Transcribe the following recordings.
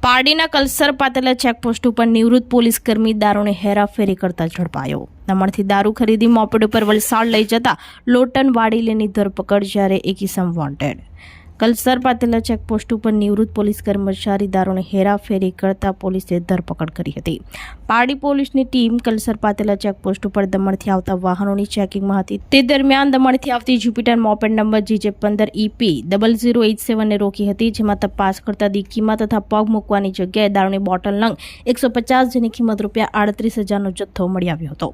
પારડીના Kalsar પાતેલા checkpost ઉપર નિવૃત્ત police કર્મી દારૂને હેરાફેરી કરતા ઝડપાયો। દમણથી દારૂ ખરીદી મોપેડ ઉપર વલસાડ લઈ જતા લોટન વાડીલેની ધરપકડ, જ્યારે એક ઇસમ વોન્ટેડ। કલસર પાતેલા ચેકપોસ્ટ ઉપર નિવૃત્ત પોલીસ કર્મચારી દારૂને હેરાફેરી કરતા પોલીસે ધરપકડ કરી હતી। પારડી પોલીસની ટીમ કલસર પાતેલા ચેકપોસ્ટ ઉપર દમણથી આવતા વાહનોની ચેકિંગમાં હતી। તે દરમિયાન દમણથી આવતી જ્યુપિટર મોપેડ નંબર GJ15EP0087 ને રોકી હતી, જેમાં તપાસ કરતા ડિક્કીમાં તથા પગ મૂકવાની જગ્યાએ દારૂની બોટલ નંગ 150, જેની કિંમત ₹38,000નો જથ્થો મળી આવ્યો હતો।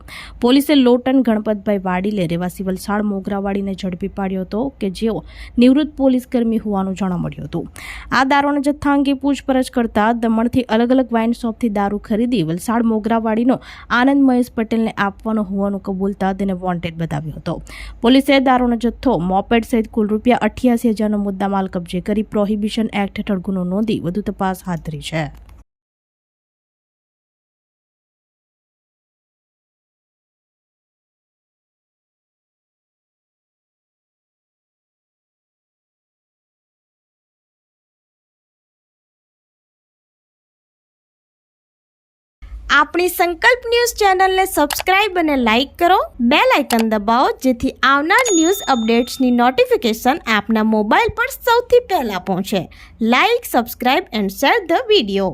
પોલીસે લોટન ગણપતભાઈ વાડીલે રહેવાસી વલસાડ મોગરાવાડીને ઝડપી પાડ્યો હતો, કે જેઓ નિવૃત્ત પોલીસ કર્મી હોવાનું જાણવા મળ્યું હતું। આ દારૂના જથ્થા અંગે પૂછપરછ કરતા દમણથી અલગ અલગ વાઇન શોપથી દારૂ ખરીદી વલસાડ મોગરાવાડીનો આનંદ મહેશ પટેલને આપવાનો હોવાનું કબૂલતા તેને વોન્ટેડ બતાવ્યો હતો। પોલીસે દારૂનો જથ્થો, મોપેડ સહિત કુલ ₹88,000નો મુદ્દામાલ કબજે કરી પ્રોહિબિશન એક્ટ હેઠળ ગુનો નોંધી વધુ તપાસ હાથ ધરી છે। આપણી સંકલ્પ ન્યૂઝ ચેનલને સબસ્ક્રાઇબ અને લાઇક કરો, બેલ આઇકન દબાવો, જેથી આવનાર ન્યૂઝ અપડેટ્સની નોટિફિકેશન આપના મોબાઈલ પર સૌથી પહેલા પહોંચે। Like, subscribe and share the video.